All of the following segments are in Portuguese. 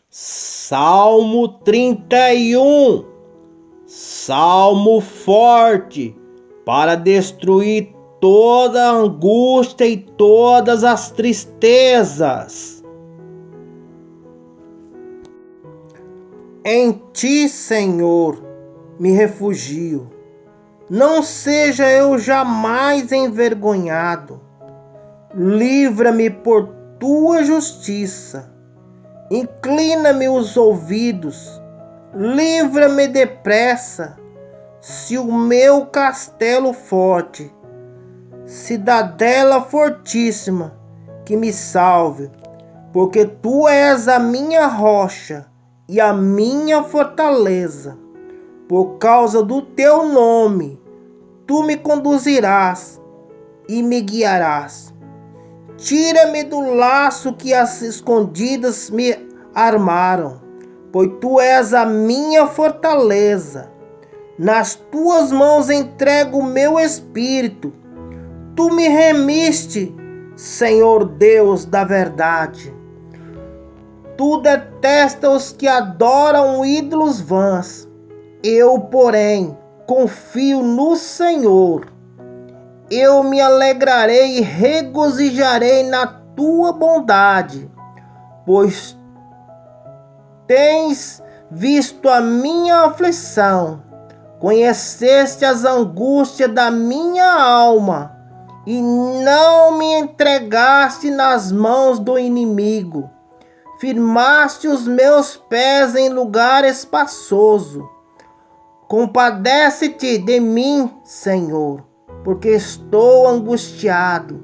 Salmo 31, salmo forte para destruir toda a angústia e todas as tristezas. Em ti, Senhor, me refugio. Não seja eu jamais envergonhado. Livra-me por tua justiça. Inclina-me os ouvidos. Livra-me depressa. Se o meu castelo forte, cidadela fortíssima, que me salve, porque tu és a minha rocha e a minha fortaleza. Por causa do teu nome, tu me conduzirás e me guiarás. Tira-me do laço que as escondidas me armaram, pois tu és a minha fortaleza. Nas tuas mãos entrego o meu espírito. Tu me remiste, Senhor Deus da verdade. Tu detestas os que adoram ídolos vãs. Eu, porém, confio no Senhor. Eu me alegrarei e regozijarei na tua bondade, pois tens visto a minha aflição, conheceste as angústias da minha alma, e não me entregaste nas mãos do inimigo. Firmaste os meus pés em lugar espaçoso. Compadece-te de mim, Senhor, porque estou angustiado.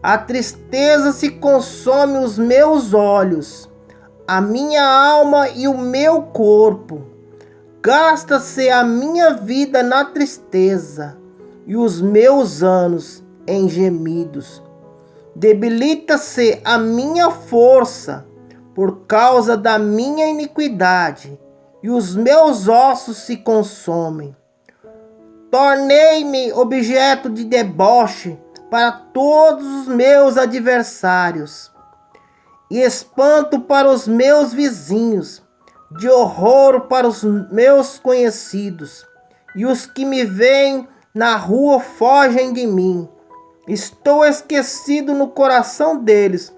A tristeza se consome os meus olhos, a minha alma e o meu corpo. Gasta-se a minha vida na tristeza e os meus anos em gemidos. Debilita-se a minha força por causa da minha iniquidade, e os meus ossos se consomem. Tornei-me objeto de deboche para todos os meus adversários, e espanto para os meus vizinhos, de horror para os meus conhecidos, e os que me veem na rua fogem de mim. Estou esquecido no coração deles,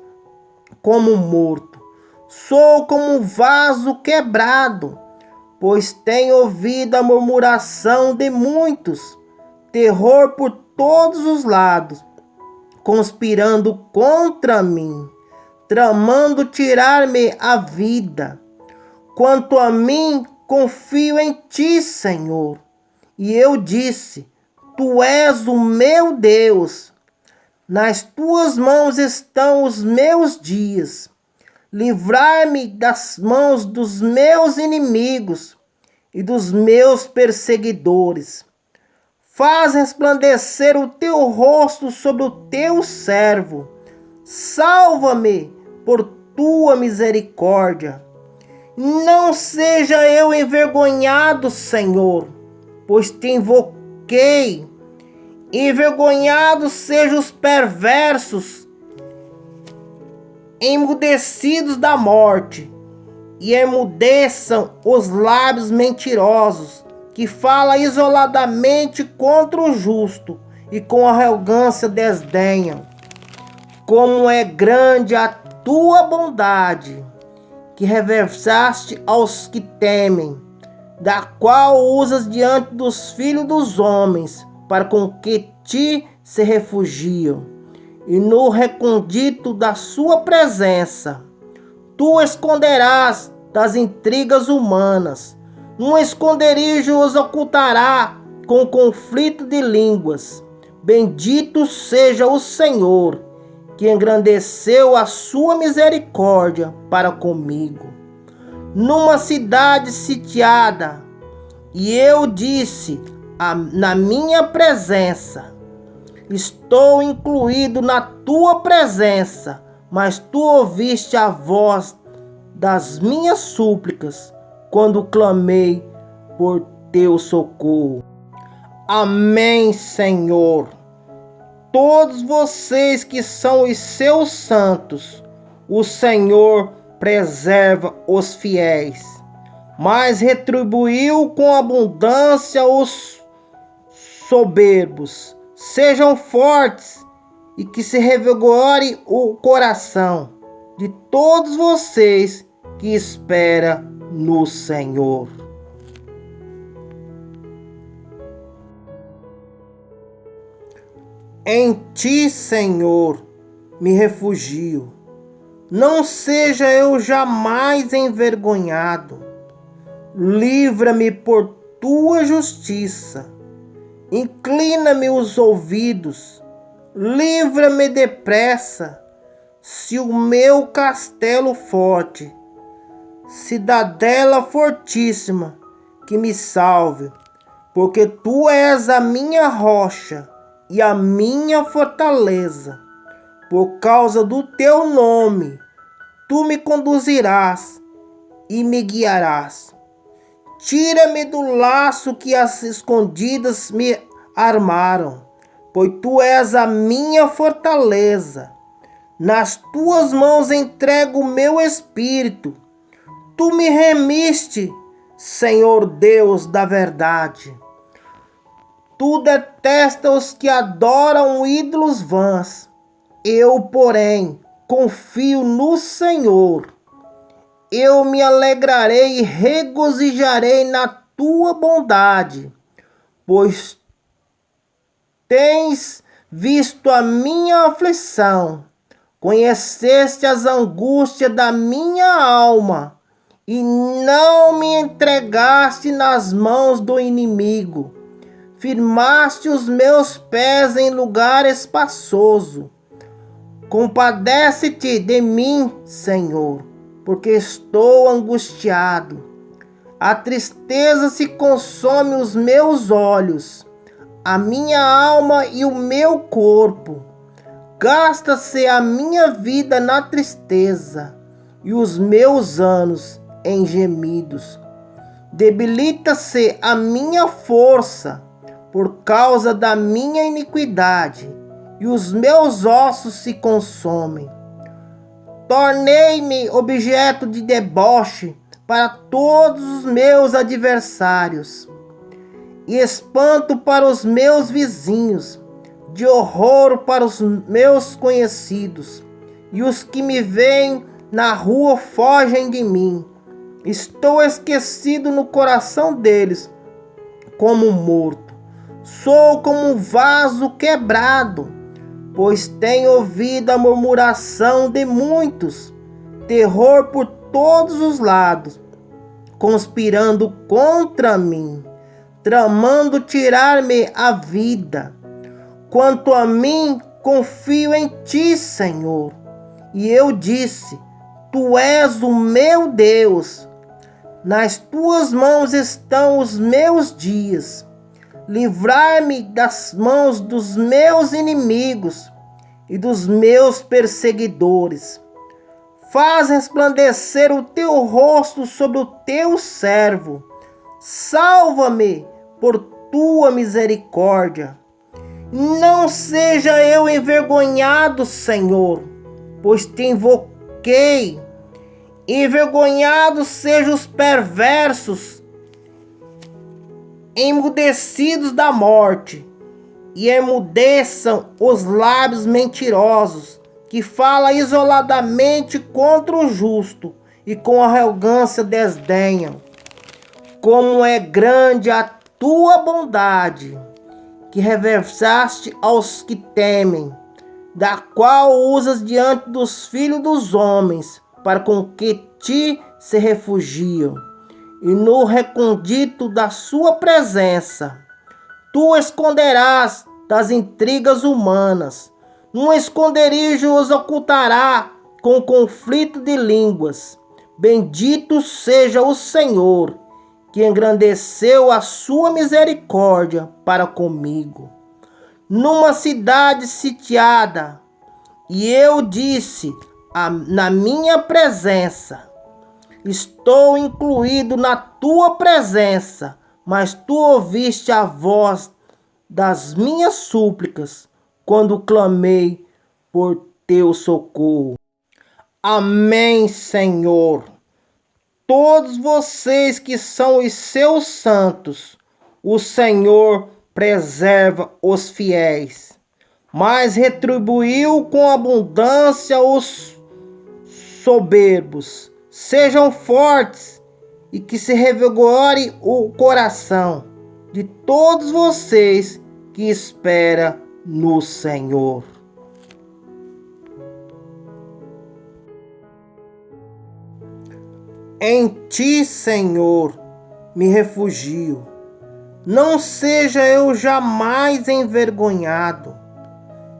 como morto. Sou como um vaso quebrado, pois tenho ouvido a murmuração de muitos, terror por todos os lados, conspirando contra mim, tramando tirar-me a vida. Quanto a mim, confio em ti, Senhor. E eu disse: tu és o meu Deus. Nas tuas mãos estão os meus dias. Livrar-me das mãos dos meus inimigos e dos meus perseguidores. Faz resplandecer o teu rosto sobre o teu servo. Salva-me por tua misericórdia. Não seja eu envergonhado, Senhor, pois te invoquei. Envergonhados sejam os perversos, emudecidos da morte, e emudeçam os lábios mentirosos, que falam isoladamente contra o justo, e com arrogância desdenham. Como é grande a tua bondade, que reversaste aos que temem, da qual usas diante dos filhos dos homens, para com que ti se refugiam. E no recôndito da sua presença, tu esconderás das intrigas humanas. Num esconderijo os ocultará com conflito de línguas. Bendito seja o Senhor, que engrandeceu a sua misericórdia para comigo. Numa cidade sitiada, e eu disse na minha presença: estou incluído na tua presença, mas tu ouviste a voz das minhas súplicas, quando clamei por teu socorro. Amém, Senhor. Todos vocês que são os seus santos, o Senhor preserva os fiéis, mas retribuiu com abundância os soberbos. Sejam fortes e que se revigore o coração de todos vocês que esperam no Senhor. Em ti, Senhor, me refugio. Não seja eu jamais envergonhado. Livra-me por tua justiça. Inclina-me os ouvidos. Livra-me depressa. Se o meu castelo forte, cidadela fortíssima, que me salve, porque tu és a minha rocha e a minha fortaleza. Por causa do teu nome, tu me conduzirás e me guiarás. Tira-me do laço que as escondidas me armaram, pois tu és a minha fortaleza. Nas tuas mãos entrego o meu espírito. Tu me remiste, Senhor Deus da verdade. Tu detestas os que adoram ídolos vãs. Eu, porém, confio no Senhor. Eu me alegrarei e regozijarei na tua bondade, pois tens visto a minha aflição, conheceste as angústias da minha alma, e não me entregaste nas mãos do inimigo. Firmaste os meus pés em lugar espaçoso. Compadece-te de mim, Senhor, porque estou angustiado. A tristeza se consome os meus olhos, a minha alma e o meu corpo. Gasta-se a minha vida na tristeza e os meus anos em gemidos. Debilita-se a minha força por causa da minha iniquidade, e os meus ossos se consomem. Tornei-me objeto de deboche para todos os meus adversários, e espanto para os meus vizinhos, de horror para os meus conhecidos, e os que me veem na rua fogem de mim. Estou esquecido no coração deles, como morto. Sou como um vaso quebrado, pois tenho ouvido a murmuração de muitos, terror por todos os lados, conspirando contra mim, tramando tirar-me a vida. Quanto a mim, confio em ti, Senhor. E eu disse: tu és o meu Deus. Nas tuas mãos estão os meus dias. Livrar-me das mãos dos meus inimigos e dos meus perseguidores. Faz resplandecer o teu rosto sobre o teu servo. Salva-me por tua misericórdia. Não seja eu envergonhado, Senhor, pois te invoquei. Envergonhados sejam os perversos, emudecidos da morte, e emudeçam os lábios mentirosos, que falam isoladamente contra o justo, e com arrogância desdenham. Como é grande a tua bondade, que reversaste aos que temem, da qual usas diante dos filhos dos homens, para com que ti se refugiam. E no recôndito da sua presença, tu esconderás das intrigas humanas. Num esconderijo os ocultará com conflito de línguas. Bendito seja o Senhor, que engrandeceu a sua misericórdia para comigo. Numa cidade sitiada, e eu disse na minha presença: estou incluído na tua presença, mas tu ouviste a voz das minhas súplicas quando clamei por teu socorro. Amém, Senhor. Todos vocês que são os seus santos, o Senhor preserva os fiéis, mas retribuiu com abundância os soberbos. Sejam fortes e que se revigore o coração de todos vocês que esperam no Senhor. Em ti, Senhor, me refugio. Não seja eu jamais envergonhado.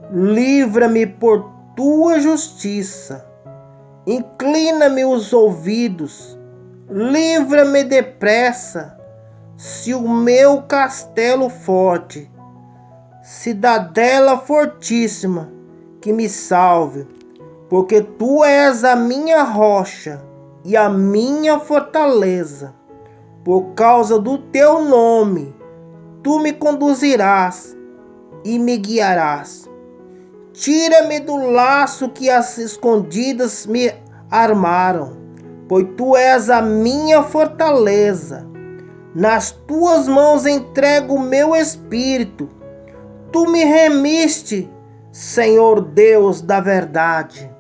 Livra-me por tua justiça. Inclina-me os ouvidos. Livra-me depressa. Se o meu castelo forte, cidadela fortíssima, que me salve, porque tu és a minha rocha e a minha fortaleza. Por causa do teu nome, tu me conduzirás e me guiarás. Tira-me do laço que as escondidas me armaram, pois tu és a minha fortaleza. Nas tuas mãos entrego o meu espírito. Tu me remiste, Senhor Deus da verdade.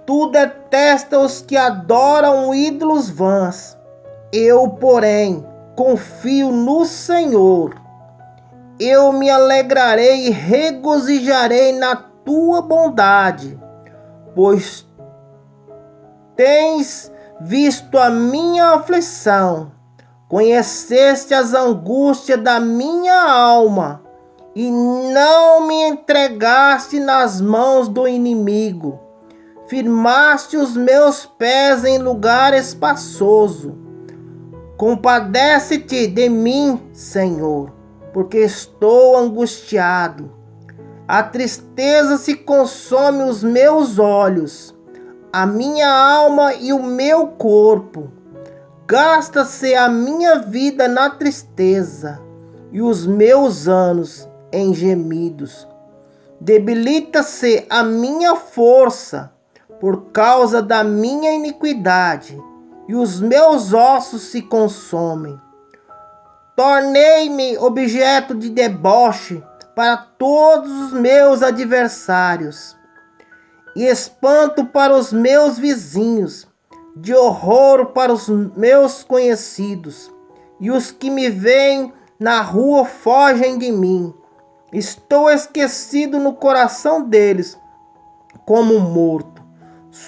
Tu detestas os que adoram ídolos vãs. Eu, porém, confio no Senhor. Eu me alegrarei e regozijarei na tua bondade, pois tens visto a minha aflição, conheceste as angústias da minha alma, e não me entregaste nas mãos do inimigo. Firmaste os meus pés em lugar espaçoso. Compadece-te de mim, Senhor, porque estou angustiado. A tristeza se consome os meus olhos, a minha alma e o meu corpo. Gasta-se a minha vida na tristeza e os meus anos em gemidos. Debilita-se a minha força por causa da minha iniquidade, e os meus ossos se consomem. Tornei-me objeto de deboche para todos os meus adversários, e espanto para os meus vizinhos, de horror para os meus conhecidos, e os que me veem na rua fogem de mim. Estou esquecido no coração deles, como morto.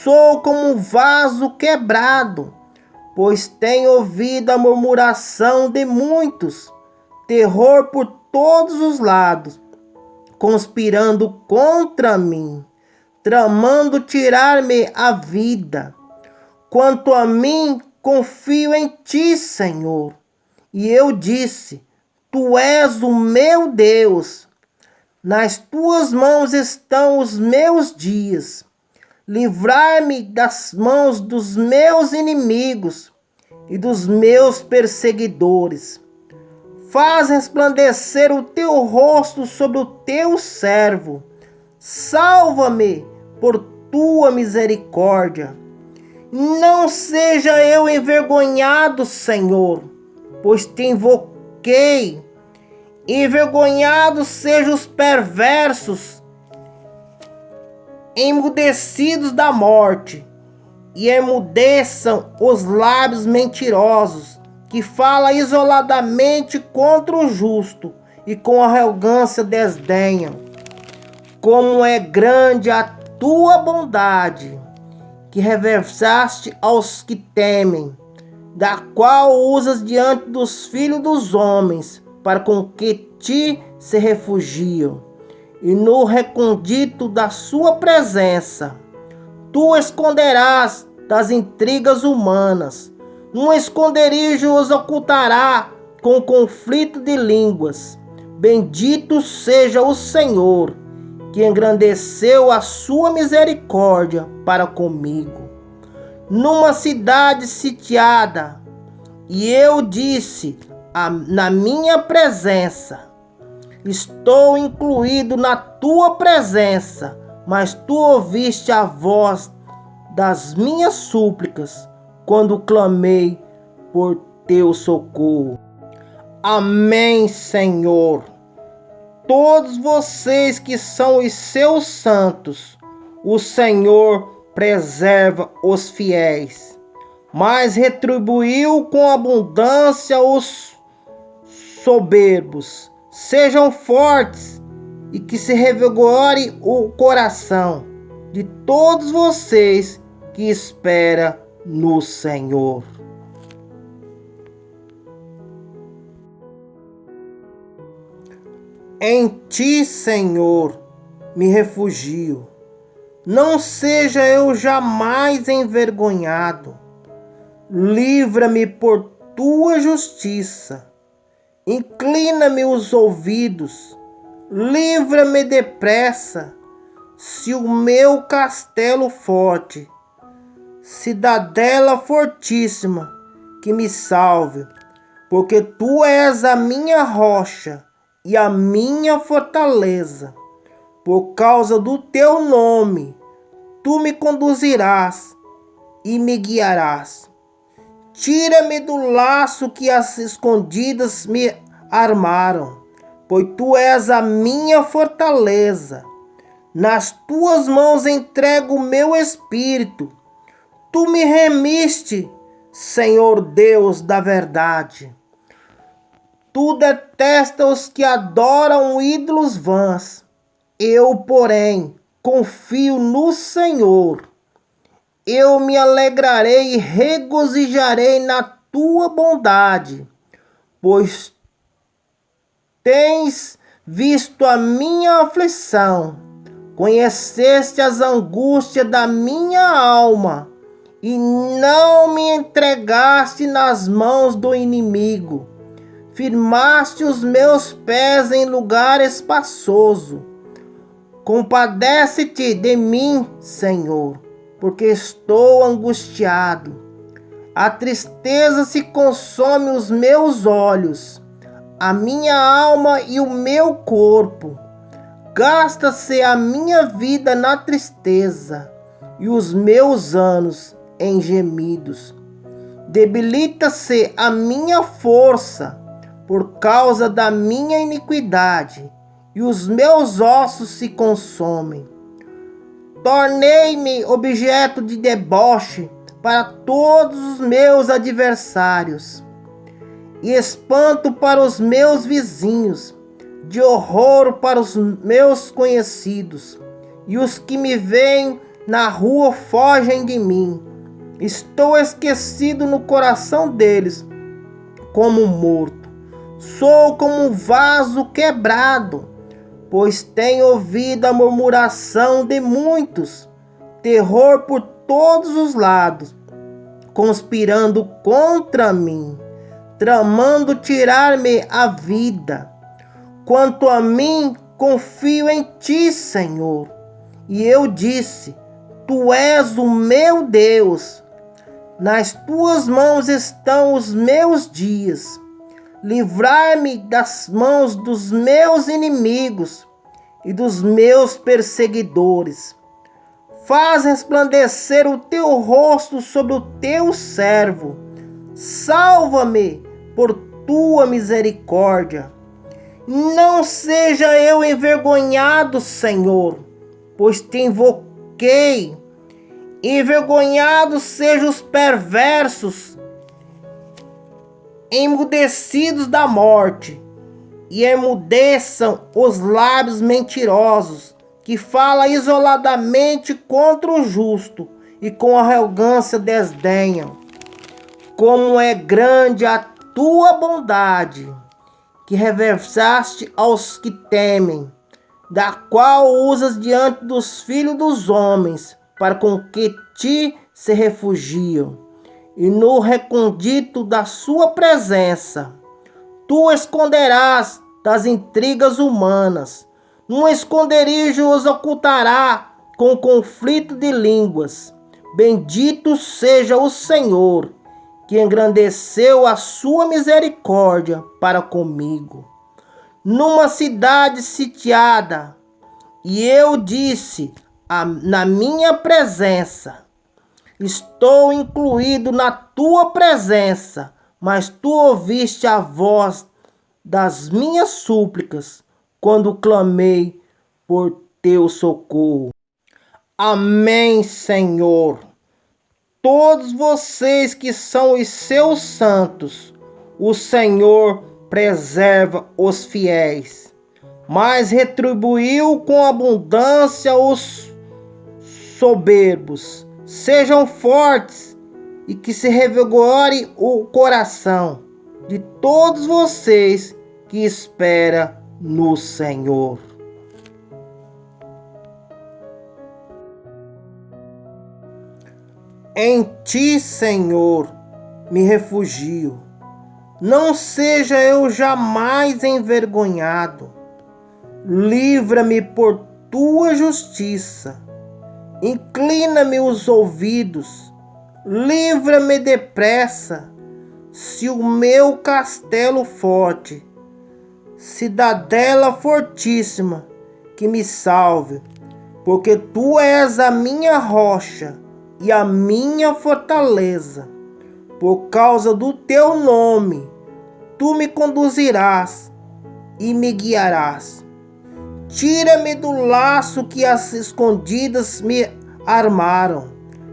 Sou como um vaso quebrado, pois tenho ouvido a murmuração de muitos, terror por todos os lados, conspirando contra mim, tramando tirar-me a vida. Quanto a mim, confio em ti, Senhor. E eu disse: tu és o meu Deus. Nas tuas mãos estão os meus dias. Livrar-me das mãos dos meus inimigos e dos meus perseguidores. Faz resplandecer o teu rosto sobre o teu servo. Salva-me por tua misericórdia. Não seja eu envergonhado, Senhor, pois te invoquei. Envergonhados sejam os perversos, emudecidos da morte, e emudeçam os lábios mentirosos, que falam isoladamente contra o justo, e com arrogância desdenham. Como é grande a tua bondade, que reversaste aos que temem, da qual usas diante dos filhos dos homens, para com que ti se refugiam. E no recôndito da sua presença, tu esconderás das intrigas humanas. Num esconderijo os ocultará com conflito de línguas. Bendito seja o Senhor, que engrandeceu a sua misericórdia para comigo. Numa cidade sitiada, e eu disse na minha presença: estou incluído na tua presença, mas tu ouviste a voz das minhas súplicas quando clamei por teu socorro. Amém, Senhor. Todos vocês que são os seus santos, o Senhor preserva os fiéis, mas retribuiu com abundância os soberbos. Sejam fortes e que se revigore o coração de todos vocês que esperam no Senhor. Em ti, Senhor, me refugio. Não seja eu jamais envergonhado. Livra-me por tua justiça. Inclina-me os ouvidos. Livra-me depressa. Se o meu castelo forte, cidadela fortíssima, que me salve, porque tu és a minha rocha e a minha fortaleza. Por causa do teu nome, tu me conduzirás e me guiarás. Tira-me do laço que as escondidas me armaram, pois tu és a minha fortaleza. Nas tuas mãos entrego o meu espírito. Tu me remiste, Senhor Deus da verdade. Tu detestas os que adoram ídolos vãs. Eu, porém, confio no Senhor. Eu me alegrarei e regozijarei na tua bondade, pois tens visto a minha aflição, conheceste as angústias da minha alma, e não me entregaste nas mãos do inimigo. Firmaste os meus pés em lugar espaçoso. Compadece-te de mim, Senhor, porque estou angustiado. A tristeza se consome os meus olhos, a minha alma e o meu corpo. Gasta-se a minha vida na tristeza e os meus anos em gemidos. Debilita-se a minha força por causa da minha iniquidade, e os meus ossos se consomem. Tornei-me objeto de deboche para todos os meus adversários, e espanto para os meus vizinhos, de horror para os meus conhecidos, e os que me veem na rua fogem de mim. Estou esquecido no coração deles, como morto. Sou como um vaso quebrado, pois tenho ouvido a murmuração de muitos, terror por todos os lados, conspirando contra mim, tramando tirar-me a vida. Quanto a mim, confio em ti, Senhor. E eu disse: tu és o meu Deus. Nas tuas mãos estão os meus dias. Livrar-me das mãos dos meus inimigos e dos meus perseguidores. Faz resplandecer o teu rosto sobre o teu servo. Salva-me por tua misericórdia. Não seja eu envergonhado, Senhor, pois te invoquei. Envergonhados sejam os perversos, emudecidos da morte, e emudeçam os lábios mentirosos, que falam isoladamente contra o justo, e com arrogância desdenham. Como é grande a tua bondade, que reversaste aos que temem, da qual usas diante dos filhos dos homens, para com que ti se refugiam. E no recôndito da sua presença, tu esconderás das intrigas humanas. Num esconderijo os ocultará com conflito de línguas. Bendito seja o Senhor, que engrandeceu a sua misericórdia para comigo. Numa cidade sitiada, e eu disse na minha presença: Estou incluído na tua presença, mas tu ouviste a voz das minhas súplicas quando clamei por teu socorro. Amém, Senhor. Todos vocês que são os seus santos, o Senhor preserva os fiéis, mas retribuiu com abundância os soberbos. Sejam fortes e que se revigore o coração de todos vocês que esperam no Senhor. Em ti, Senhor, me refugio. Não seja eu jamais envergonhado. Livra-me por tua justiça. Inclina-me os ouvidos. Livra-me depressa. Se o meu castelo forte, cidadela fortíssima, que me salve, porque tu és a minha rocha e a minha fortaleza. Por causa do teu nome, tu me conduzirás e me guiarás. Tira-me do laço que as escondidas me armaram,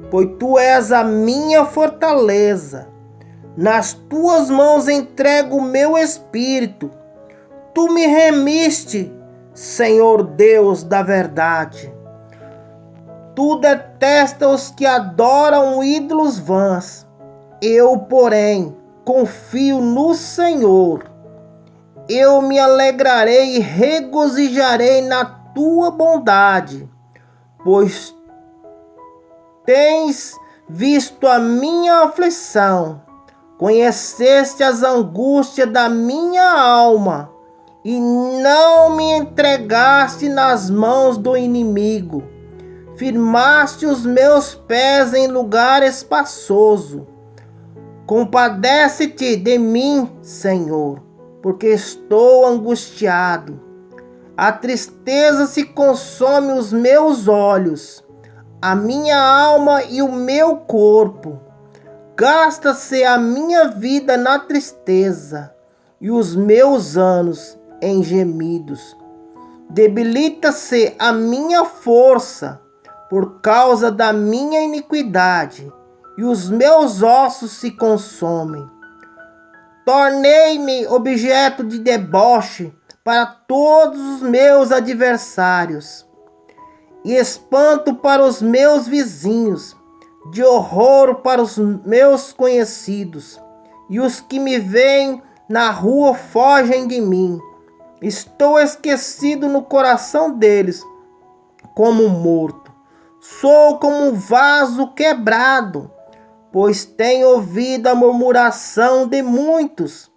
pois tu és a minha fortaleza. Nas tuas mãos entrego o meu espírito. Tu me remiste, Senhor Deus da verdade. Tu detestas os que adoram ídolos vãs. Eu, porém, confio no Senhor. Eu me alegrarei e regozijarei na tua bondade, pois tens visto a minha aflição, conheceste as angústias da minha alma, e não me entregaste nas mãos do inimigo. Firmaste os meus pés em lugar espaçoso. Compadece-te de mim, Senhor, porque estou angustiado. A tristeza se consome os meus olhos, a minha alma e o meu corpo. Gasta-se a minha vida na tristeza e os meus anos em gemidos. Debilita-se a minha força por causa da minha iniquidade, e os meus ossos se consomem. Tornei-me objeto de deboche para todos os meus adversários, e espanto para os meus vizinhos, de horror para os meus conhecidos, e os que me veem na rua fogem de mim. Estou esquecido no coração deles, como morto. Sou como um vaso quebrado, pois tenho ouvido a murmuração de muitos,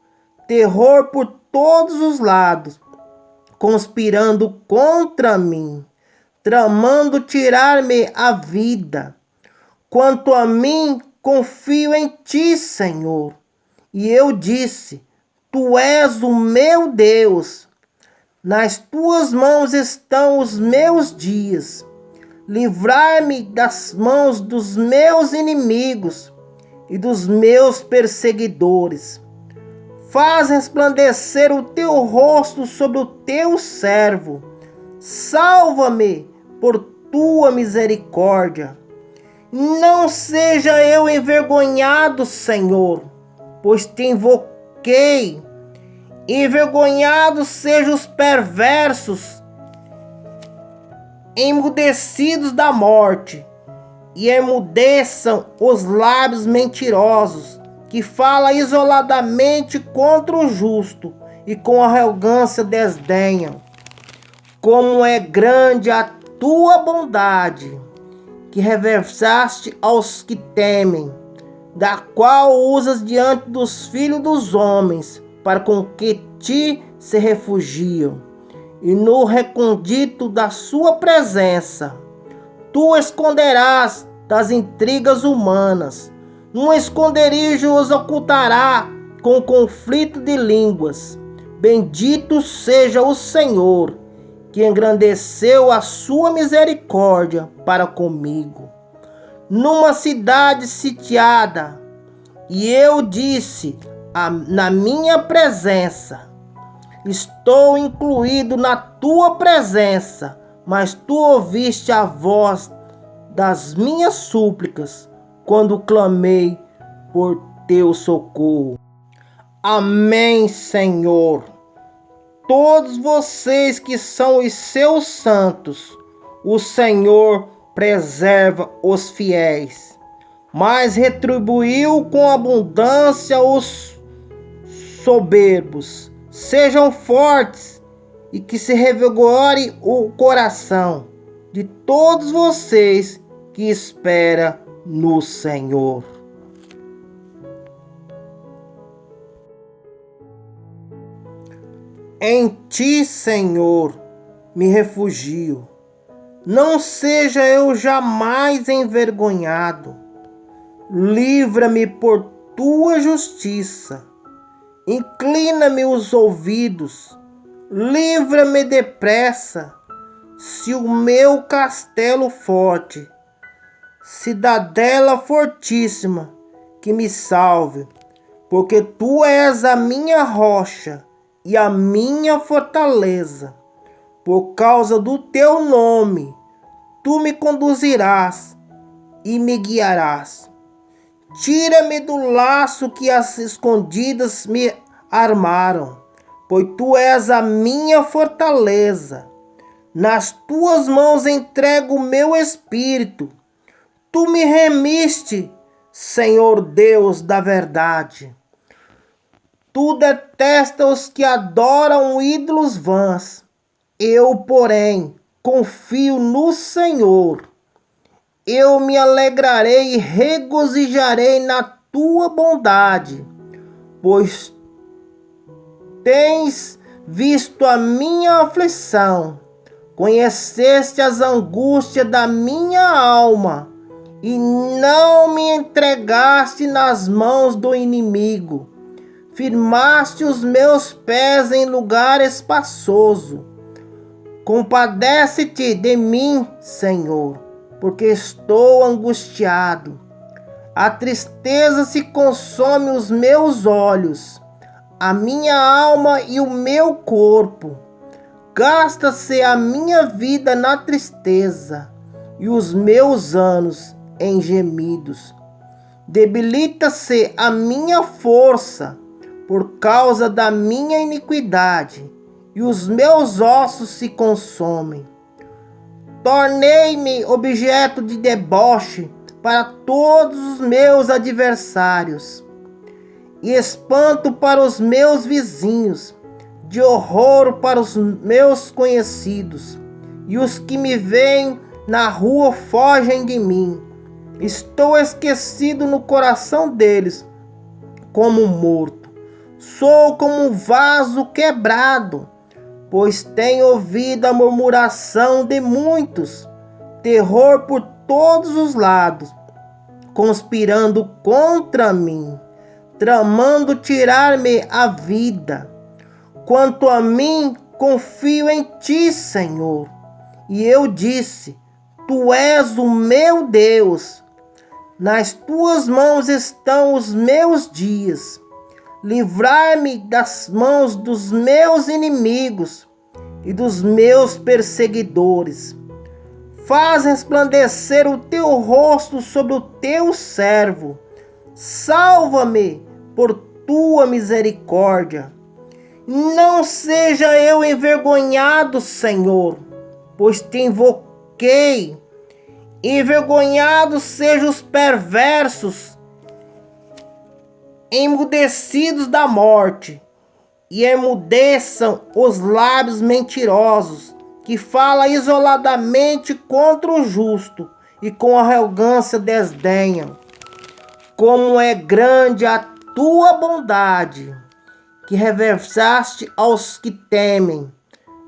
terror por todos os lados, conspirando contra mim, tramando tirar-me a vida. Quanto a mim, confio em ti, Senhor. E eu disse: tu és o meu Deus. Nas tuas mãos estão os meus dias. Livrar-me das mãos dos meus inimigos e dos meus perseguidores. Faz resplandecer o teu rosto sobre o teu servo. Salva-me por tua misericórdia. Não seja eu envergonhado, Senhor, pois te invoquei. Envergonhados sejam os perversos, emudecidos da morte, e emudeçam os lábios mentirosos, que falam isoladamente contra o justo e com arrogância desdenham. Como é grande a tua bondade, que reversaste aos que temem, da qual usas diante dos filhos dos homens, para com que ti se refugiam. E no recôndito da sua presença, tu esconderás das intrigas humanas. Num esconderijo os ocultará com conflito de línguas. Bendito seja o Senhor, que engrandeceu a sua misericórdia para comigo. numa cidade sitiada. E eu disse na minha presença: estou incluído na tua presença, mas tu ouviste a voz das minhas súplicas quando clamei por teu socorro. Amém, Senhor. Todos vocês que são os seus santos, o Senhor preserva os fiéis, mas retribuiu com abundância os soberbos. Sejam fortes e que se revigore o coração de todos vocês que esperam no Senhor. Em ti, Senhor, me refugio. Não seja eu jamais envergonhado. Livra-me por tua justiça. Inclina-me os ouvidos. Livra-me depressa. Se o meu castelo forte, cidadela fortíssima, que me salve, porque tu és a minha rocha e a minha fortaleza. Por causa do teu nome, tu me conduzirás e me guiarás. Tira-me do laço que as escondidas me armaram, pois tu és a minha fortaleza. Nas tuas mãos entrego o meu espírito. Tu me remiste, Senhor Deus da verdade. Tu detestas os que adoram ídolos vãs. Eu, porém, confio no Senhor. Eu me alegrarei e regozijarei na tua bondade, pois tens visto a minha aflição, conheceste as angústias da minha alma, e não me entregaste nas mãos do inimigo. Firmaste os meus pés em lugar espaçoso. Compadece-te de mim, Senhor, porque estou angustiado. A tristeza se consome os meus olhos, a minha alma e o meu corpo. Gasta-se a minha vida na tristeza e os meus anos em gemidos. Debilita-se a minha força por causa da minha iniquidade, e os meus ossos se consomem. Tornei-me objeto de deboche para todos os meus adversários, e espanto para os meus vizinhos, de horror para os meus conhecidos, e os que me veem na rua fogem de mim. Estou esquecido no coração deles, como morto. Sou como um vaso quebrado, pois tenho ouvido a murmuração de muitos, terror por todos os lados, conspirando contra mim, tramando tirar-me a vida. Quanto a mim, confio em ti, Senhor. E eu disse: tu és o meu Deus. Nas tuas mãos estão os meus dias. Livrar-me das mãos dos meus inimigos e dos meus perseguidores. Faz resplandecer o teu rosto sobre o teu servo. Salva-me por tua misericórdia. Não seja eu envergonhado, Senhor, pois te invoquei. Envergonhados sejam os perversos, emudecidos da morte, e emudeçam os lábios mentirosos, que falam isoladamente contra o justo, e com arrogância desdenham. Como é grande a tua bondade, que reversaste aos que temem,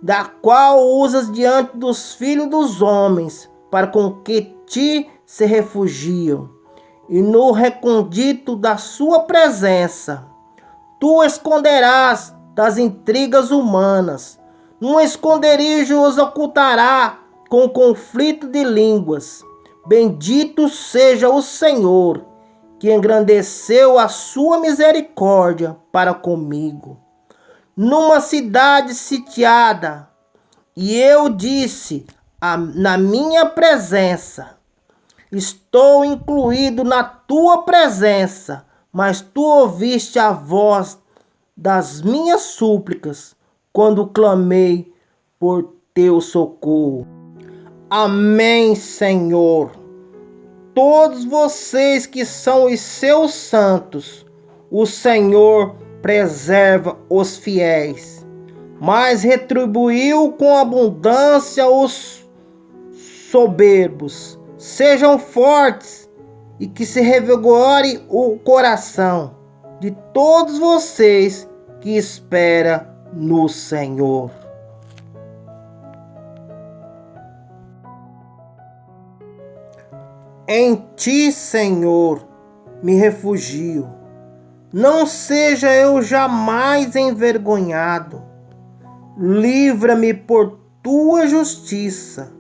da qual usas diante dos filhos dos homens, para com que ti se refugiam. E no recôndito da sua presença, tu esconderás das intrigas humanas. Num esconderijo os ocultará com conflito de línguas. Bendito seja o Senhor, que engrandeceu a sua misericórdia para comigo. Numa cidade sitiada, e eu disse na minha presença: estou incluído na tua presença, mas tu ouviste a voz das minhas súplicas quando clamei por teu socorro. Amém, Senhor. Todos vocês que são os seus santos, o Senhor preserva os fiéis, mas retribuiu com abundância os soberbos. Sejam fortes e que se revigore o coração de todos vocês que esperam no Senhor. Em ti, Senhor, me refugio. Não seja eu jamais envergonhado. Livra-me por tua justiça.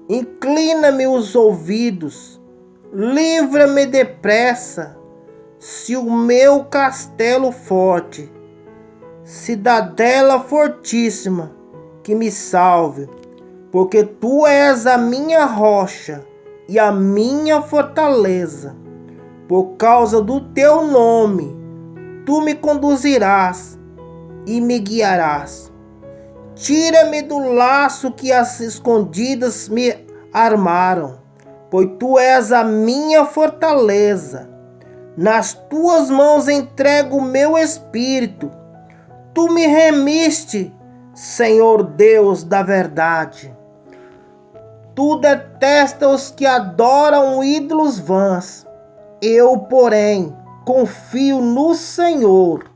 Inclina-me os ouvidos. Livra-me depressa. Se o meu castelo forte, cidadela fortíssima, que me salve, porque tu és a minha rocha e a minha fortaleza. Por causa do teu nome, tu me conduzirás e me guiarás. Tira-me do laço que as escondidas me armaram, pois tu és a minha fortaleza. Nas tuas mãos entrego o meu espírito. Tu me remiste, Senhor Deus da verdade. Tu detestas os que adoram ídolos vãs. Eu, porém, confio no Senhor.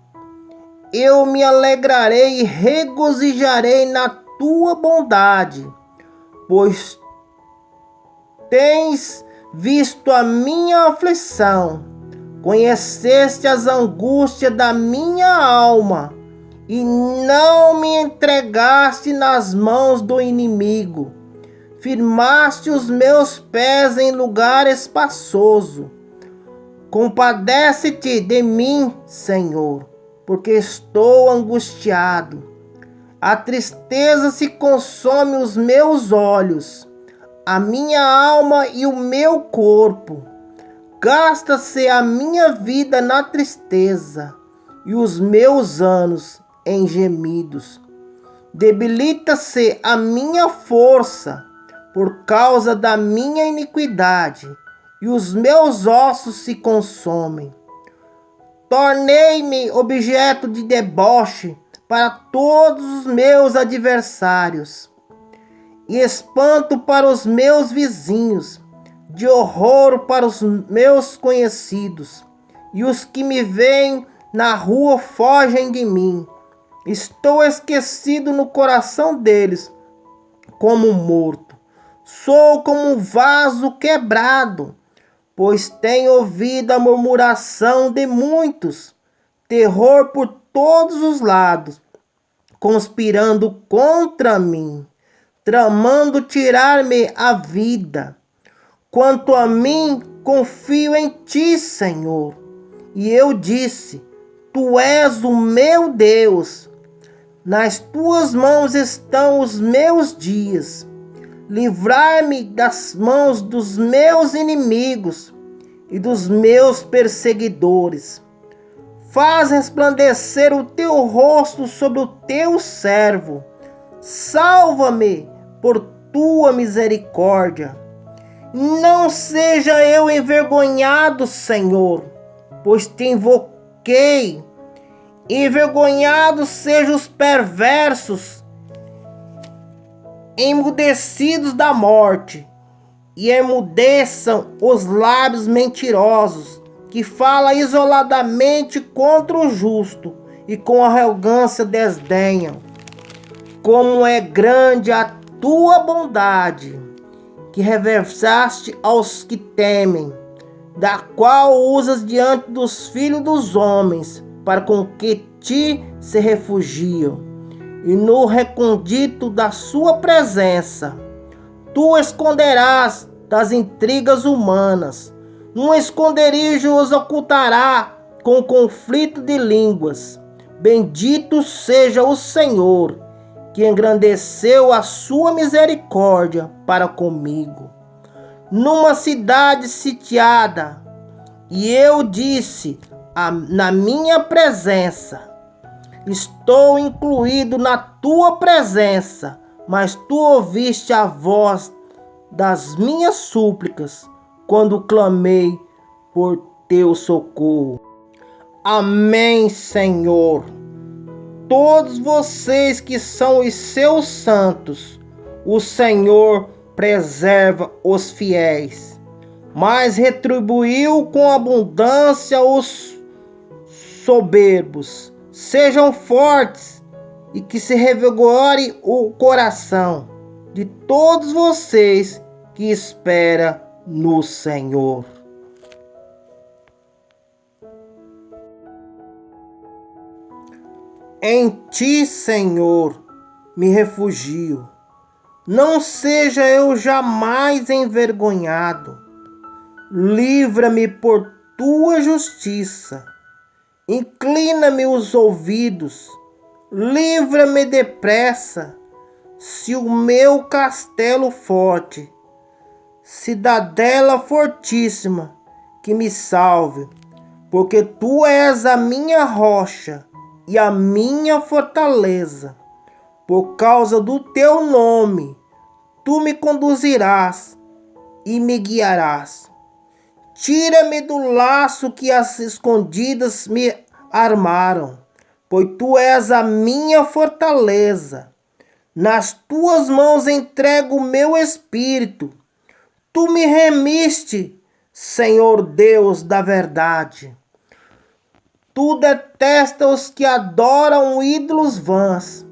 Eu me alegrarei e regozijarei na tua bondade, pois tens visto a minha aflição, conheceste as angústias da minha alma, e não me entregaste nas mãos do inimigo. Firmaste os meus pés em lugar espaçoso. Compadece-te de mim, Senhor, porque estou angustiado. A tristeza se consome os meus olhos, a minha alma e o meu corpo. Gasta-se a minha vida na tristeza e os meus anos em gemidos. Debilita-se a minha força por causa da minha iniquidade, e os meus ossos se consomem. Tornei-me objeto de deboche para todos os meus adversários, e espanto para os meus vizinhos, de horror para os meus conhecidos, e os que me veem na rua fogem de mim. Estou esquecido no coração deles, como morto. Sou como um vaso quebrado, pois tenho ouvido a murmuração de muitos, terror por todos os lados, conspirando contra mim, tramando tirar-me a vida. Quanto a mim, confio em ti, Senhor. E eu disse: tu és o meu Deus. Nas tuas mãos estão os meus dias. Livrar-me das mãos dos meus inimigos e dos meus perseguidores. Faz resplandecer o teu rosto sobre o teu servo. Salva-me por tua misericórdia. Não seja eu envergonhado, Senhor, pois te invoquei. Envergonhados sejam os perversos, emudecidos da morte, e emudeçam os lábios mentirosos, que falam isoladamente contra o justo, e com arrogância desdenham. Como é grande a tua bondade, que reversaste aos que temem, da qual usas diante dos filhos dos homens, para com que ti se refugiam. E no recôndito da sua presença, tu esconderás das intrigas humanas. Num esconderijo os ocultará com conflito de línguas. Bendito seja o Senhor, que engrandeceu a sua misericórdia para comigo. Numa cidade sitiada, e eu disse na minha presença: estou incluído na tua presença, mas tu ouviste a voz das minhas súplicas quando clamei por teu socorro. Amém, Senhor. Todos vocês que são os seus santos, o Senhor preserva os fiéis, mas retribuiu com abundância os soberbos. Sejam fortes e que se revigore o coração de todos vocês que esperam no Senhor. Em ti, Senhor, me refugio. Não seja eu jamais envergonhado. Livra-me por tua justiça. Inclina-me os ouvidos. Livra-me depressa. Se o meu castelo forte, cidadela fortíssima, que me salve, porque tu és a minha rocha e a minha fortaleza. Por causa do teu nome, tu me conduzirás e me guiarás. Tira-me do laço que as escondidas me armaram, pois tu és a minha fortaleza. Nas tuas mãos entrego o meu espírito. Tu me remiste, Senhor Deus da verdade. Tu detestas os que adoram ídolos vãs.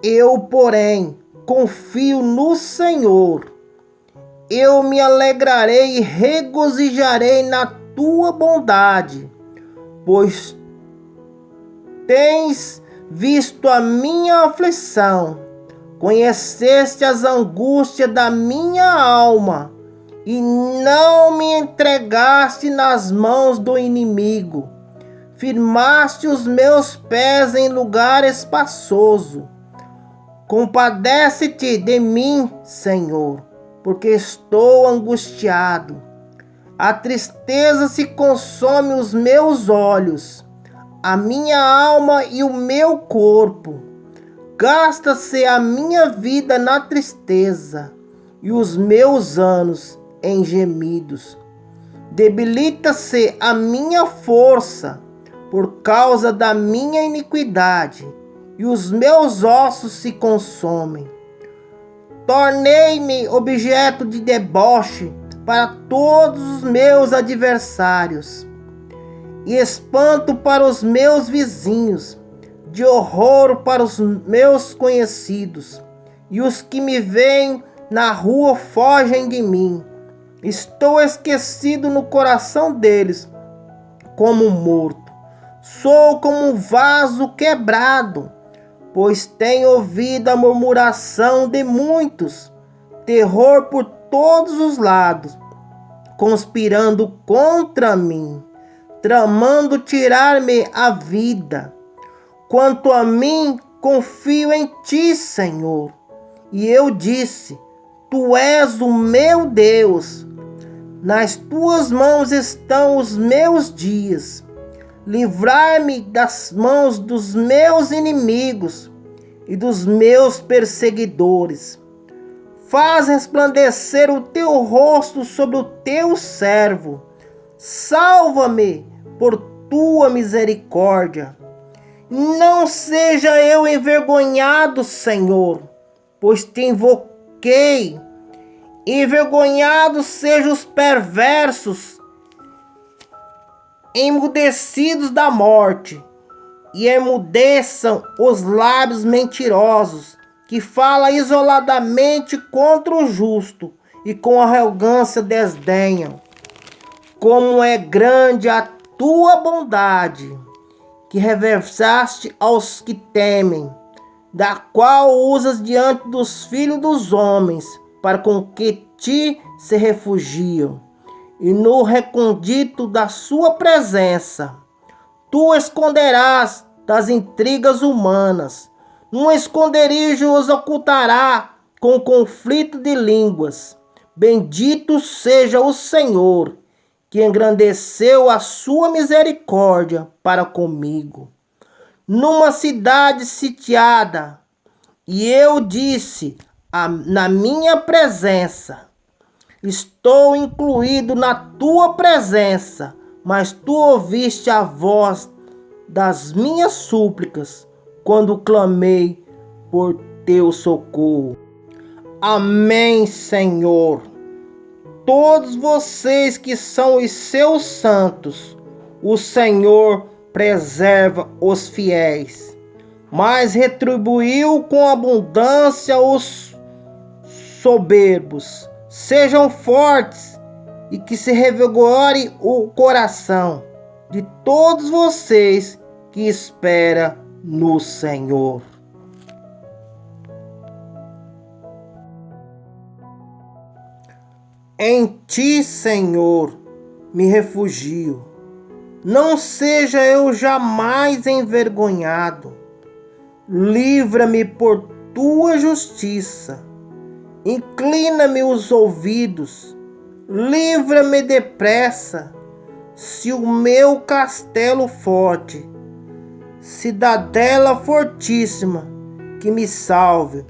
Eu, porém, confio no Senhor. Eu me alegrarei e regozijarei na tua bondade, pois tens visto a minha aflição, conheceste as angústias da minha alma, e não me entregaste nas mãos do inimigo. Firmaste os meus pés em lugar espaçoso. Compadece-te de mim, Senhor, porque estou angustiado. A tristeza se consome os meus olhos, a minha alma e o meu corpo. Gasta-se a minha vida na tristeza e os meus anos em gemidos. Debilita-se a minha força por causa da minha iniquidade, e os meus ossos se consomem. Tornei-me objeto de deboche para todos os meus adversários, e espanto para os meus vizinhos, de horror para os meus conhecidos, e os que me veem na rua fogem de mim. Estou esquecido no coração deles, como morto. Sou como um vaso quebrado, pois tenho ouvido a murmuração de muitos, terror por todos os lados, conspirando contra mim, tramando tirar-me a vida. Quanto a mim, confio em ti, Senhor. E eu disse: tu és o meu Deus. Nas tuas mãos estão os meus dias. Livrar-me das mãos dos meus inimigos e dos meus perseguidores. Faz resplandecer o teu rosto sobre o teu servo. Salva-me por tua misericórdia. Não seja eu envergonhado, Senhor, pois te invoquei. Envergonhados sejam os perversos, emudecidos da morte, e emudeçam os lábios mentirosos, que falam isoladamente contra o justo, e com arrogância desdenham. Como é grande a tua bondade, que reversaste aos que temem, da qual usas diante dos filhos dos homens, para com que ti se refugiam, e no recôndito da sua presença tu esconderás das intrigas humanas. Num esconderijo os ocultará com conflito de línguas. Bendito seja o Senhor, que engrandeceu a sua misericórdia para comigo. Numa cidade sitiada, e eu disse na minha presença: estou incluído na tua presença, mas tu ouviste a voz das minhas súplicas quando clamei por teu socorro. Amém, Senhor. Todos vocês que são os seus santos, o Senhor preserva os fiéis, mas retribuiu com abundância os soberbos. Sejam fortes e que se revigore o coração de todos vocês que esperam no Senhor. Em ti, Senhor, me refugio. Não seja eu jamais envergonhado. Livra-me por tua justiça. Inclina-me os ouvidos. Livra-me depressa. Se o meu castelo forte, cidadela fortíssima, que me salve,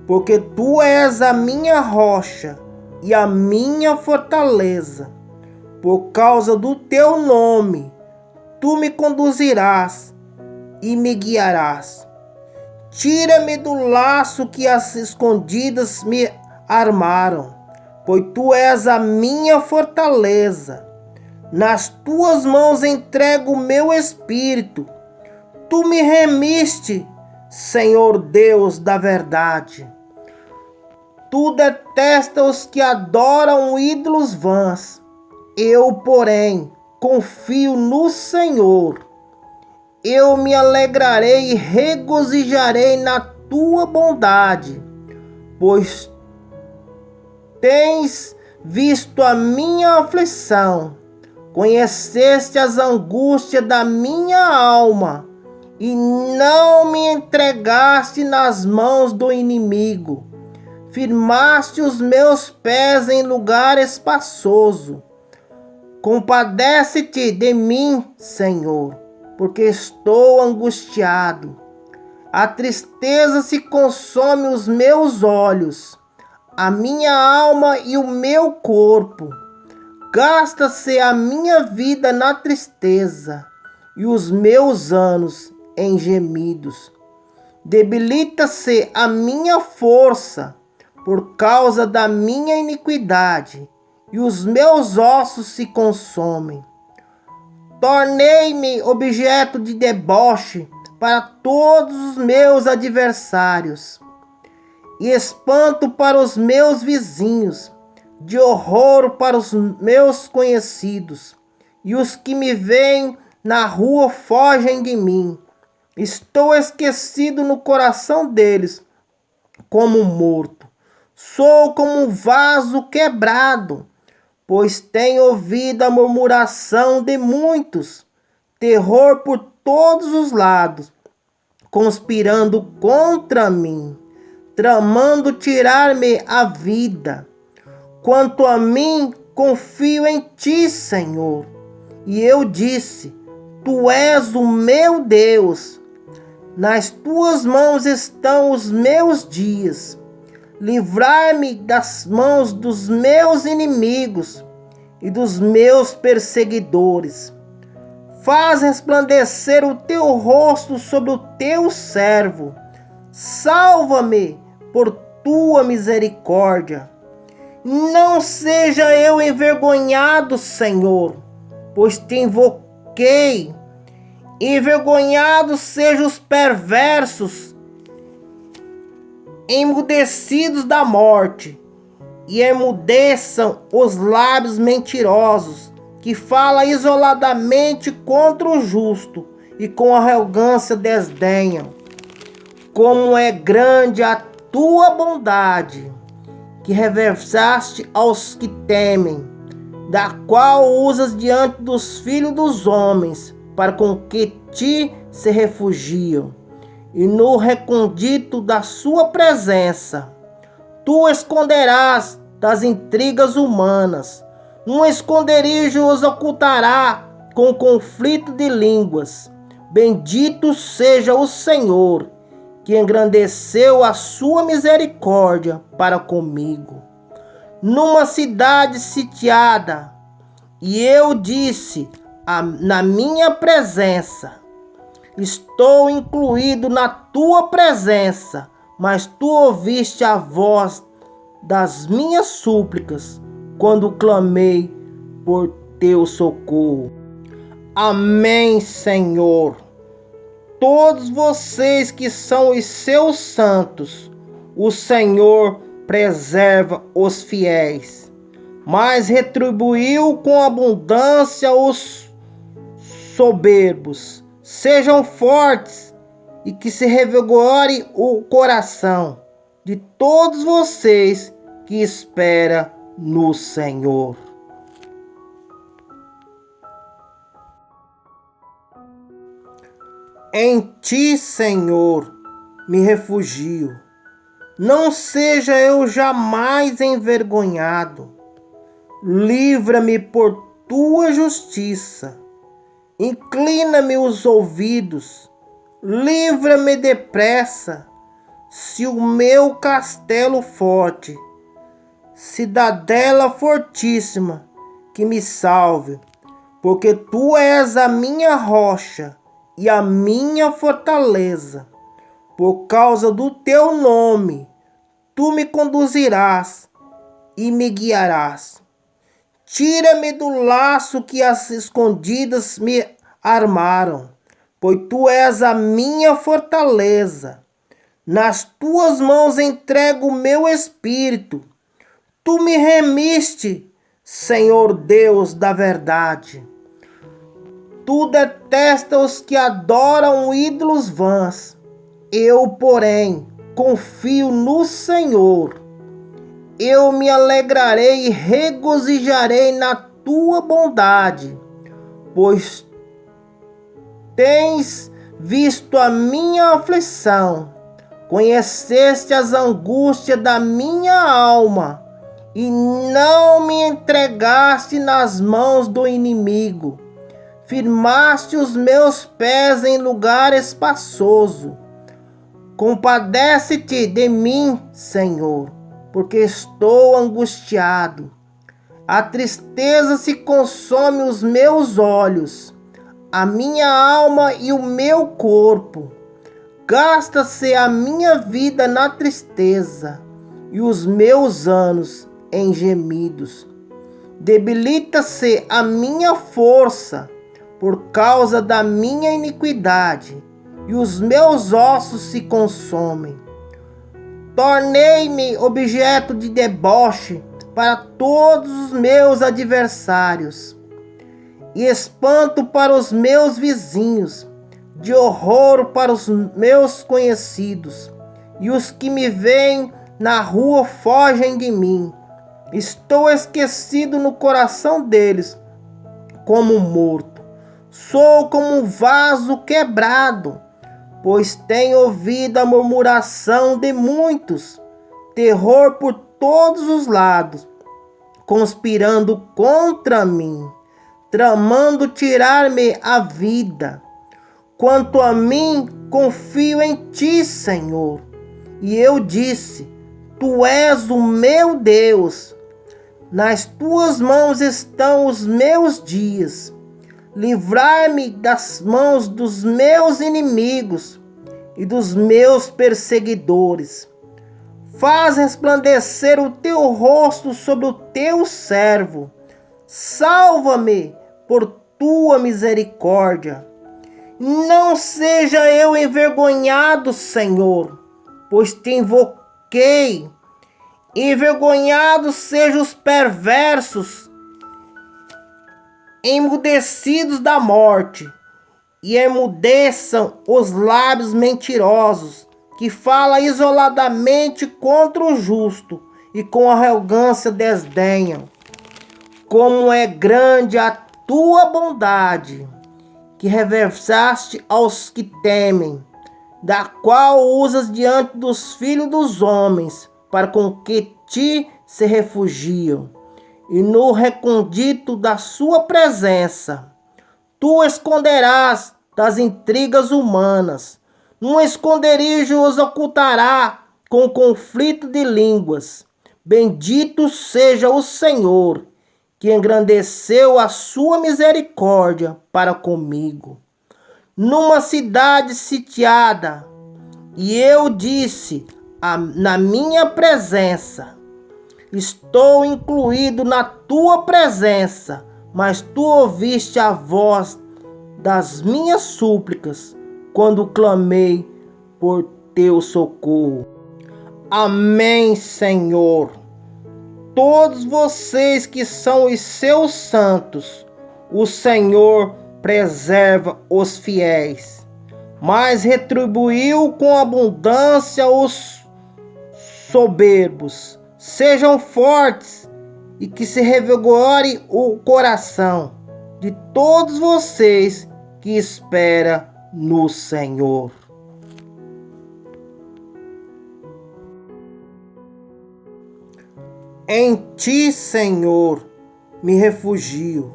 porque tu és a minha rocha e a minha fortaleza. Por causa do teu nome, tu me conduzirás e me guiarás. Tira-me do laço que as escondidas me armaram, pois tu és a minha fortaleza. Nas tuas mãos entrego o meu espírito. Tu me remiste, Senhor Deus da verdade. Tu detestas os que adoram ídolos vãs. Eu, porém, confio no Senhor. Eu me alegrarei e regozijarei na tua bondade, pois tens visto a minha aflição, conheceste as angústias da minha alma, e não me entregaste nas mãos do inimigo. Firmaste os meus pés em lugar espaçoso. Compadece-te de mim, Senhor, porque estou angustiado. A tristeza se consome os meus olhos, a minha alma e o meu corpo. Gasta-se a minha vida na tristeza e os meus anos em gemidos. Debilita-se a minha força por causa da minha iniquidade, e os meus ossos se consomem. Tornei-me objeto de deboche para todos os meus adversários, e espanto para os meus vizinhos, de horror para os meus conhecidos, e os que me veem na rua fogem de mim. Estou esquecido no coração deles, como morto. Sou como um vaso quebrado, pois tenho ouvido a murmuração de muitos, terror por todos os lados, conspirando contra mim, tramando tirar-me a vida. Quanto a mim, confio em ti, Senhor. E eu disse: tu és o meu Deus. Nas tuas mãos estão os meus dias. Livrar-me das mãos dos meus inimigos e dos meus perseguidores. Faz resplandecer o teu rosto sobre o teu servo. Salva-me por tua misericórdia. Não seja eu envergonhado, Senhor, pois te invoquei. Envergonhados sejam os perversos, emudecidos da morte, e emudeçam os lábios mentirosos, que falam isoladamente contra o justo e com arrogância desdenham. Como é grande a tua bondade, que reversaste aos que temem, da qual usas diante dos filhos dos homens, para com que ti se refugiam. E no recôndito da sua presença, tu esconderás das intrigas humanas, num esconderijo os ocultará com conflito de línguas. Bendito seja o Senhor, que engrandeceu a sua misericórdia para comigo. Numa cidade sitiada, e eu disse na minha presença: estou incluído na tua presença, mas tu ouviste a voz das minhas súplicas, quando clamei por teu socorro. Amém, Senhor. Todos vocês que são os seus santos, o Senhor preserva os fiéis, mas retribuiu com abundância os soberbos. Sejam fortes e que se revigore o coração de todos vocês que esperam no Senhor. Em ti, Senhor, me refugio. Não seja eu jamais envergonhado. Livra-me por tua justiça. Inclina-me os ouvidos. Livra-me depressa. Se o meu castelo forte, cidadela fortíssima, que me salve, porque tu és a minha rocha e a minha fortaleza. Por causa do teu nome, tu me conduzirás e me guiarás. Tira-me do laço que as escondidas me armaram, pois tu és a minha fortaleza. Nas tuas mãos entrego o meu espírito. Tu me remiste, Senhor Deus da verdade. Tu detestas os que adoram ídolos vãs. Eu, porém, confio no Senhor. Eu me alegrarei e regozijarei na tua bondade, pois tens visto a minha aflição, conheceste as angústias da minha alma, e não me entregaste nas mãos do inimigo. Firmaste os meus pés em lugar espaçoso. Compadece-te de mim, Senhor, porque estou angustiado. A tristeza se consome os meus olhos, a minha alma e o meu corpo. Gasta-se a minha vida na tristeza e os meus anos em gemidos. Debilita-se a minha força por causa da minha iniquidade, e os meus ossos se consomem. Tornei-me objeto de deboche para todos os meus adversários, e espanto para os meus vizinhos, de horror para os meus conhecidos, e os que me veem na rua fogem de mim. Estou esquecido no coração deles, como morto. Sou como um vaso quebrado, pois tenho ouvido a murmuração de muitos, terror por todos os lados, conspirando contra mim, tramando tirar-me a vida. Quanto a mim, confio em ti, Senhor. E eu disse: tu és o meu Deus. Nas tuas mãos estão os meus dias. Livrar-me das mãos dos meus inimigos e dos meus perseguidores. Faz resplandecer o teu rosto sobre o teu servo. Salva-me por tua misericórdia. Não seja eu envergonhado, Senhor, pois te invoquei. Envergonhados sejam os perversos, emudecidos da morte, e emudeçam os lábios mentirosos, que falam isoladamente contra o justo e com arrogância desdenham. Como é grande a tua bondade, que reversaste aos que temem, da qual usas diante dos filhos dos homens, para com que ti se refugiam. E no recôndito da sua presença, tu esconderás das intrigas humanas. Num esconderijo os ocultará com conflito de línguas. Bendito seja o Senhor, que engrandeceu a sua misericórdia para comigo. Numa cidade sitiada, e eu disse na minha presença: estou incluído na tua presença, mas tu ouviste a voz das minhas súplicas, quando clamei por teu socorro. Amém, Senhor. Todos vocês que são os seus santos, o Senhor preserva os fiéis, mas retribuiu com abundância os soberbos. Sejam fortes e que se revigore o coração de todos vocês que esperam no Senhor. Em ti, Senhor, me refugio.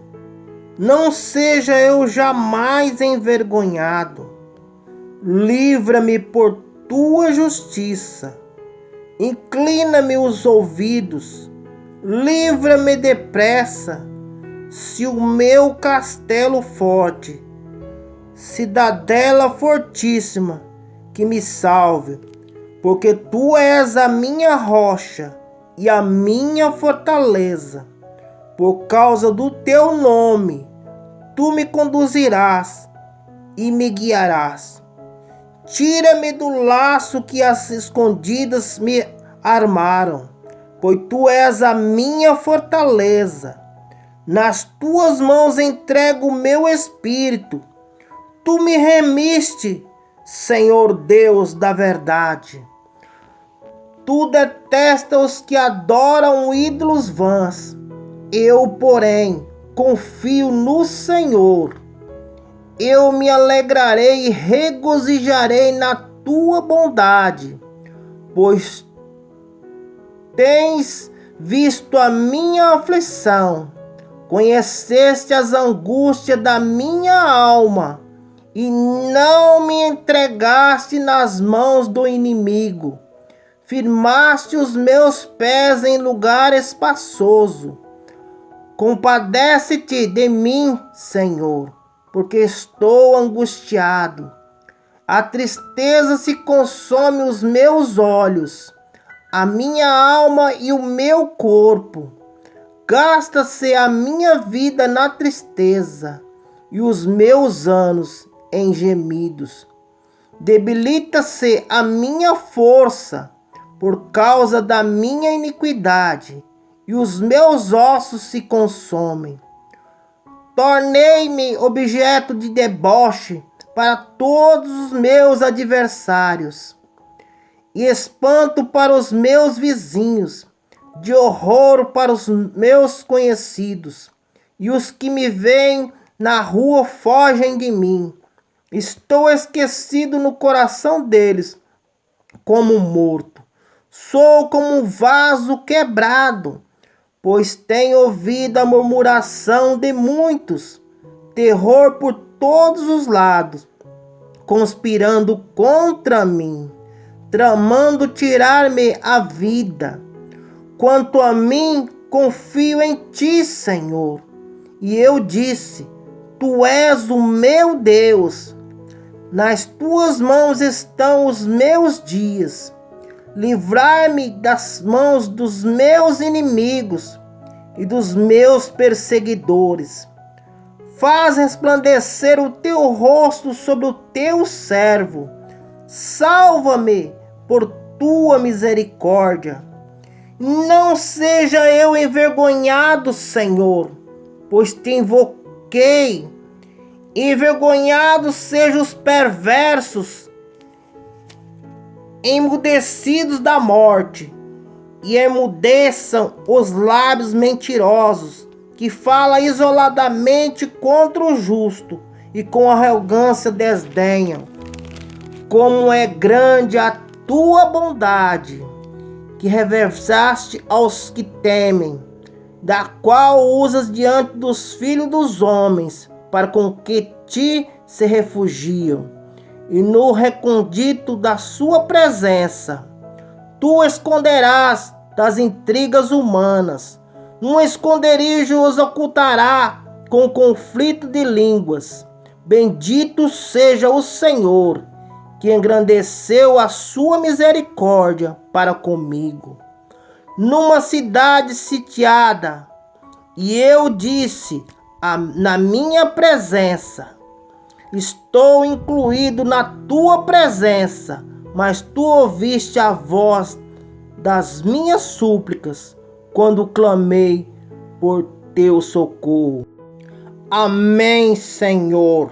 Não seja eu jamais envergonhado. Livra-me por tua justiça. Inclina-me os ouvidos. Livra-me depressa. Se o meu castelo forte, cidadela fortíssima, que me salve, porque tu és a minha rocha e a minha fortaleza. Por causa do teu nome, tu me conduzirás e me guiarás. Tira-me do laço que as escondidas me armaram, pois tu és a minha fortaleza. Nas tuas mãos entrego o meu espírito. Tu me remiste, Senhor Deus da verdade. Tu detestas os que adoram ídolos vãs. Eu, porém, confio no Senhor. Eu me alegrarei e regozijarei na tua bondade, pois tens visto a minha aflição, conheceste as angústias da minha alma, e não me entregaste nas mãos do inimigo. Firmaste os meus pés em lugar espaçoso. Compadece-te de mim, Senhor, porque estou angustiado. A tristeza se consome os meus olhos, a minha alma e o meu corpo. Gasta-se a minha vida na tristeza e os meus anos em gemidos. Debilita-se a minha força por causa da minha iniquidade, e os meus ossos se consomem. Tornei-me objeto de deboche para todos os meus adversários, e espanto para os meus vizinhos, de horror para os meus conhecidos, e os que me veem na rua fogem de mim. Estou esquecido no coração deles, como morto. Sou como um vaso quebrado, pois tenho ouvido a murmuração de muitos, terror por todos os lados, conspirando contra mim, tramando tirar-me a vida. Quanto a mim, confio em ti, Senhor. E eu disse: tu és o meu Deus. Nas tuas mãos estão os meus dias. Livrar-me das mãos dos meus inimigos e dos meus perseguidores. Faz resplandecer o teu rosto sobre o teu servo. Salva-me por tua misericórdia. Não seja eu envergonhado, Senhor, pois te invoquei. Envergonhados sejam os perversos, emudecidos da morte, e emudeçam os lábios mentirosos, que falam isoladamente contra o justo e com arrogância desdenham. Como é grande a tua bondade, que reversaste aos que temem, da qual usas diante dos filhos dos homens, para com que ti se refugiam. E no recôndito da sua presença, tu esconderás das intrigas humanas, num esconderijo os ocultará com conflito de línguas. Bendito seja o Senhor, que engrandeceu a sua misericórdia para comigo. Numa cidade sitiada, e eu disse na minha presença: estou incluído na tua presença, mas tu ouviste a voz das minhas súplicas, quando clamei por teu socorro. Amém, Senhor.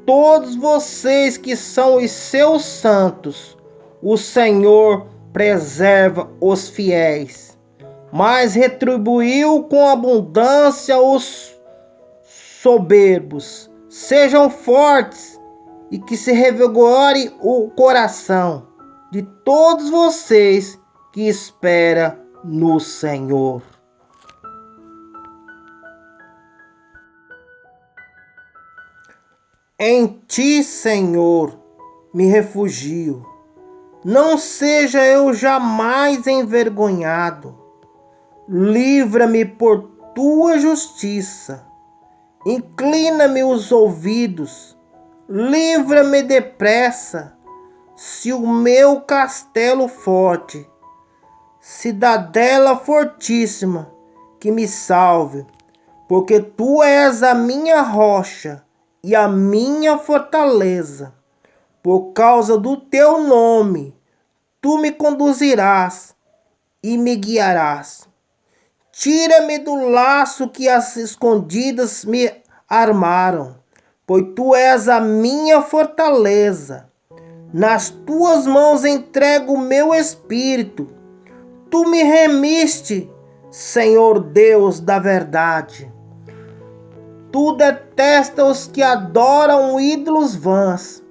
Todos vocês que são os seus santos, o Senhor preserva os fiéis, mas retribuiu com abundância os soberbos. Sejam fortes e que se revigore o coração de todos vocês que esperam no Senhor. Em ti, Senhor, me refugio. Não seja eu jamais envergonhado. Livra-me por tua justiça. Inclina-me os ouvidos. Livra-me depressa. Se o meu castelo forte, cidadela fortíssima, que me salve, porque tu és a minha rocha e a minha fortaleza. Por causa do teu nome, tu me conduzirás e me guiarás. Tira-me do laço que as escondidas me armaram, pois tu és a minha fortaleza. Nas tuas mãos entrego o meu espírito. Tu me remiste, Senhor Deus da verdade. Tu detestas os que adoram ídolos vãs.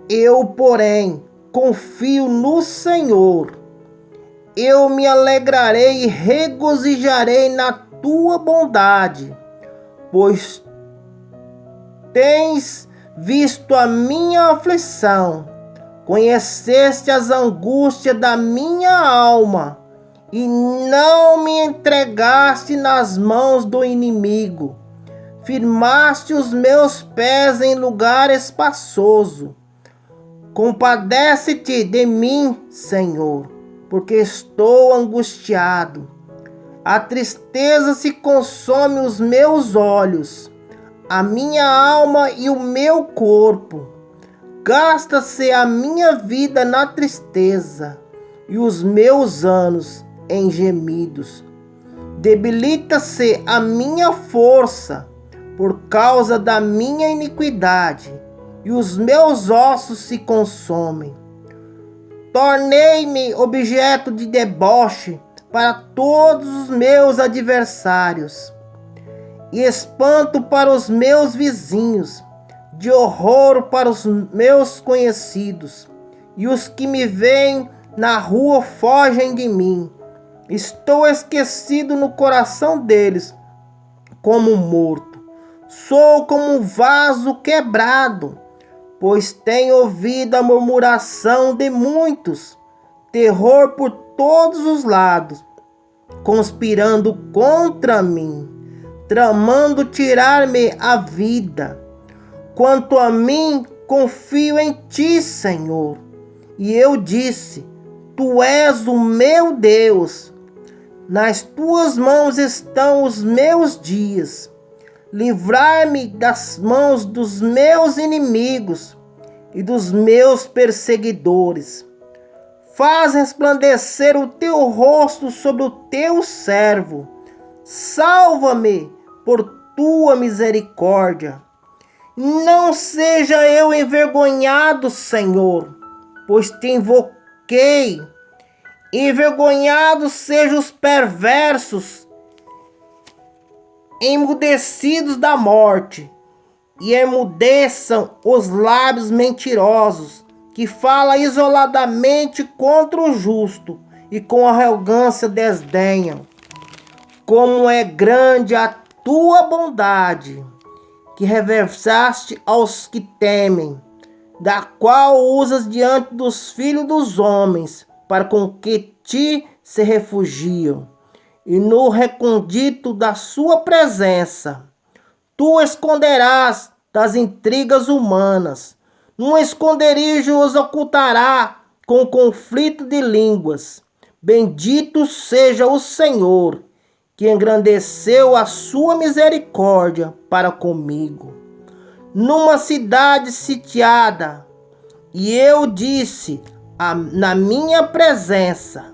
Eu, porém, confio no Senhor. Eu me alegrarei e regozijarei na tua bondade, pois tens visto a minha aflição, conheceste as angústias da minha alma, e não me entregaste nas mãos do inimigo. Firmaste os meus pés em lugar espaçoso. Compadece-te de mim, Senhor, porque estou angustiado. A tristeza se consome os meus olhos, a minha alma e o meu corpo. Gasta-se a minha vida na tristeza e os meus anos em gemidos. Debilita-se a minha força por causa da minha iniquidade, e os meus ossos se consomem. Tornei-me objeto de deboche para todos os meus adversários, e espanto para os meus vizinhos, de horror para os meus conhecidos, e os que me veem na rua fogem de mim. Estou esquecido no coração deles, como morto. Sou como um vaso quebrado, pois tenho ouvido a murmuração de muitos, terror por todos os lados, conspirando contra mim, tramando tirar-me a vida. Quanto a mim, confio em ti, Senhor. E eu disse: tu és o meu Deus. Nas tuas mãos estão os meus dias. Livrar-me das mãos dos meus inimigos e dos meus perseguidores. Faz resplandecer o teu rosto sobre o teu servo. Salva-me por tua misericórdia. Não seja eu envergonhado, Senhor, pois te invoquei. Envergonhados sejam os perversos, emudecidos da morte, e emudeçam os lábios mentirosos, que falam isoladamente contra o justo, e com arrogância desdenham. Como é grande a tua bondade, que reversaste aos que temem, da qual usas diante dos filhos dos homens, para com que ti se refugiam. E no recôndito da sua presença, tu esconderás das intrigas humanas. Num esconderijo os ocultará com conflito de línguas. Bendito seja o Senhor, que engrandeceu a sua misericórdia para comigo. Numa cidade sitiada, e eu disse na minha presença: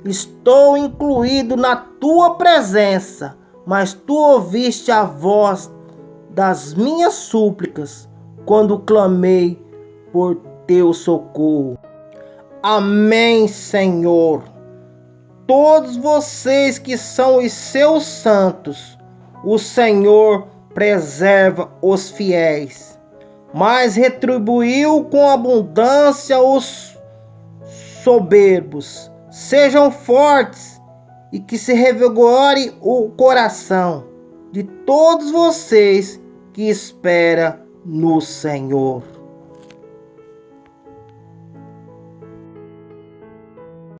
estou incluído na tua presença, mas tu ouviste a voz das minhas súplicas, quando clamei por teu socorro. Amém, Senhor. Todos vocês que são os seus santos, o Senhor preserva os fiéis, mas retribuiu com abundância os soberbos. Sejam fortes e que se revigore o coração de todos vocês que esperam no Senhor.